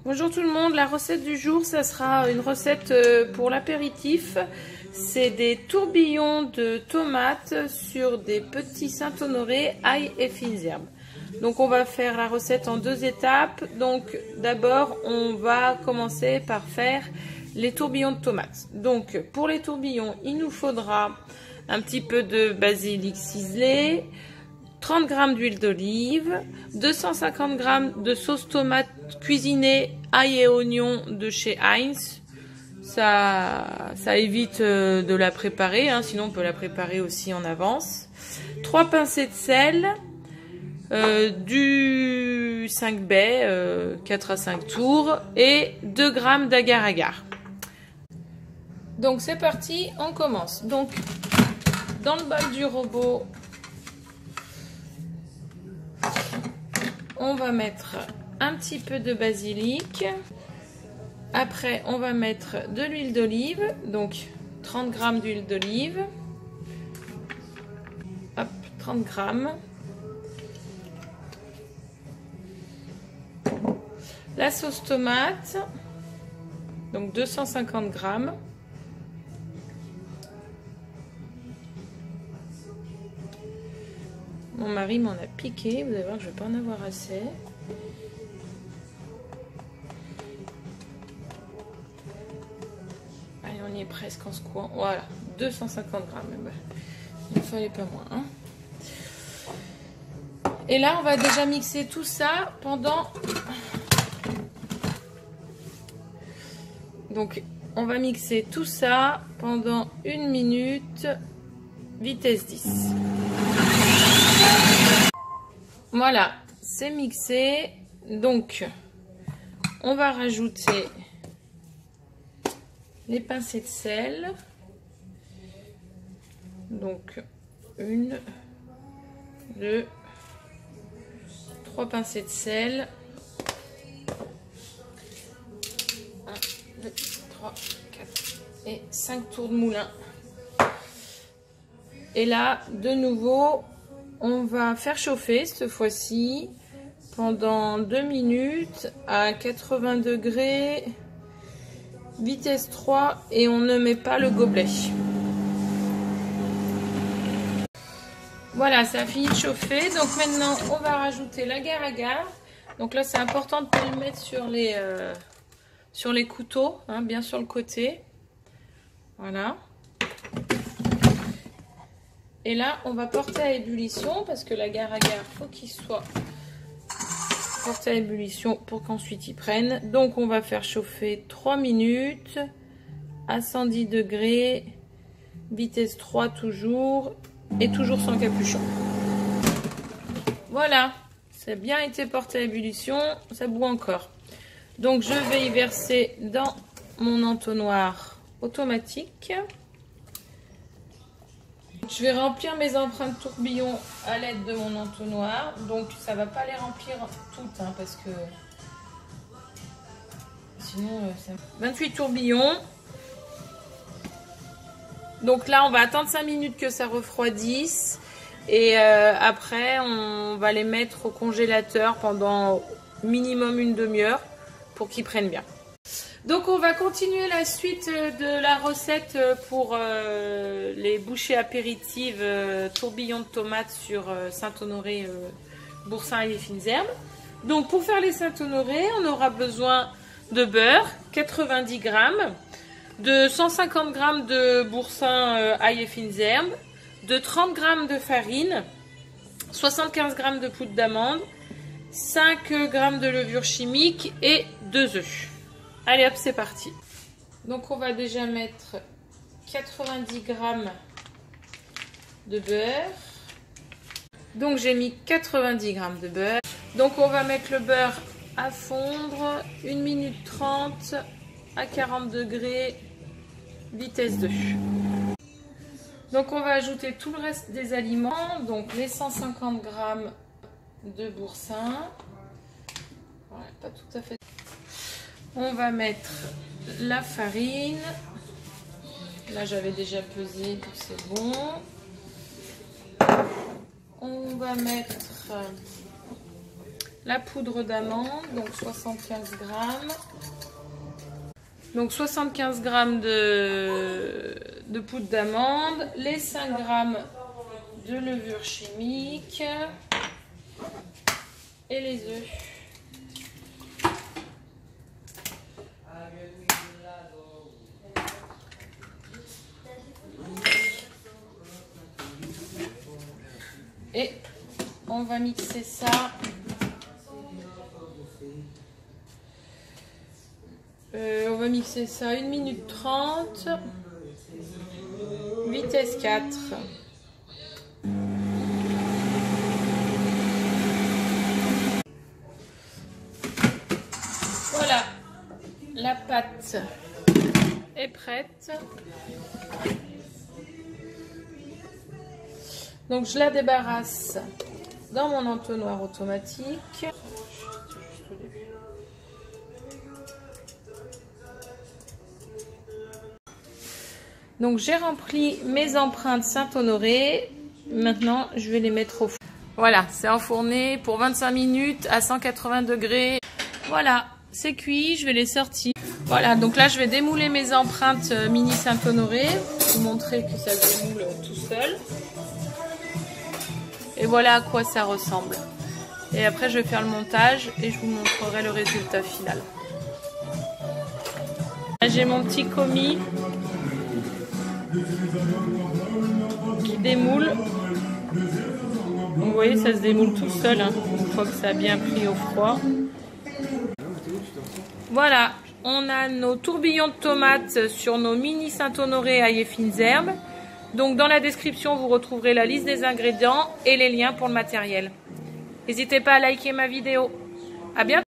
Bonjour tout le monde, la recette du jour, ça sera une recette pour l'apéritif. C'est des tourbillons de tomates sur des petits Saint-Honoré, ail et fines herbes. Donc on va faire la recette en 2 étapes. Donc d'abord on va commencer par faire les tourbillons de tomates. Donc pour les tourbillons, il nous faudra un petit peu de basilic ciselé, 30 g d'huile d'olive, 250 g de sauce tomate cuisinée ail et oignon de chez Heinz. Ça évite de la préparer, hein, sinon on peut la préparer aussi en avance. 3 pincées de sel, du 5 baies, 4 à 5 tours et 2 g d'agar-agar. Donc c'est parti, on commence. Donc dans le bol du robot, on va mettre un petit peu de basilic. Après, on va mettre de l'huile d'olive, donc 30 g d'huile d'olive. Hop, 30 g. La sauce tomate, donc 250 g. Mon mari m'en a piqué, vous allez voir que je ne vais pas en avoir assez. Allez, on y est presque en secouant. Voilà, 250 g. Il ne fallait pas moins. Hein. Et là, on va déjà mixer tout ça pendant... Donc, on va mixer tout ça pendant 1 minute, vitesse 10. Voilà, c'est mixé. Donc, on va rajouter les pincées de sel. Donc, 1, 2, 3 pincées de sel. 1, 2, 3, 4 et 5 tours de moulin. Et là, de nouveau, on va faire chauffer cette fois-ci pendant 2 minutes à 80 degrés, vitesse 3, et on ne met pas le gobelet. Voilà, ça a fini de chauffer. Donc maintenant, on va rajouter l'agar-agar. Donc là, c'est important de ne pas le mettre sur les couteaux, hein, bien sur le côté. Voilà. Et là, on va porter à ébullition parce que l'agar-agar, faut qu'il soit porté à ébullition pour qu'ensuite il prenne. Donc, on va faire chauffer 3 minutes à 110 degrés, vitesse 3 toujours, et toujours sans capuchon. Voilà, ça a bien été porté à ébullition, ça bout encore. Donc, je vais y verser dans mon entonnoir automatique. Je vais remplir mes empreintes tourbillons à l'aide de mon entonnoir. Donc ça va pas les remplir toutes, hein, parce que sinon ça... 28 tourbillons. Donc là on va attendre 5 minutes que ça refroidisse. Et après on va les mettre au congélateur pendant minimum 1 demi-heure pour qu'ils prennent bien. Donc on va continuer la suite de la recette pour les bouchées apéritives tourbillons de tomates sur Saint-Honoré, boursin et fines herbes. Donc pour faire les Saint-Honoré, on aura besoin de beurre, 90 g, de 150 g de boursin ail et fines herbes, de 30 g de farine, 75 g de poudre d'amande, 5 g de levure chimique et 2 œufs. Allez hop, c'est parti. Donc on va déjà mettre 90 g de beurre. Donc j'ai mis 90 g de beurre. Donc on va mettre le beurre à fondre 1 minute 30 à 40 degrés, vitesse 2. Donc on va ajouter tout le reste des aliments. Donc les 150 g de boursin. Voilà, pas tout à fait. On va mettre la farine. Là, j'avais déjà pesé, donc c'est bon. On va mettre la poudre d'amande, donc 75 grammes. Donc 75 grammes de poudre d'amande, les 5 grammes de levure chimique et les œufs. Et on va mixer ça. On va mixer ça 1 minute 30, vitesse 4. Voilà, la pâte est prête. Donc je la débarrasse dans mon entonnoir automatique. Donc j'ai rempli mes empreintes Saint-Honoré. Maintenant je vais les mettre au four. Voilà, c'est enfourné pour 25 minutes à 180 degrés. Voilà, c'est cuit, je vais les sortir. Voilà, donc là je vais démouler mes empreintes mini Saint-Honoré. Vous montrer que ça se démoule tout seul. Et voilà à quoi ça ressemble. Et après je vais faire le montage et je vous montrerai le résultat final. J'ai mon petit commis qui démoule. Vous voyez, ça se démoule tout seul hein, une fois que ça a bien pris au froid. Voilà, on a nos tourbillons de tomates sur nos mini Saint-Honoré ail et fines herbes. Donc dans la description, vous retrouverez la liste des ingrédients et les liens pour le matériel. N'hésitez pas à liker ma vidéo. À bientôt!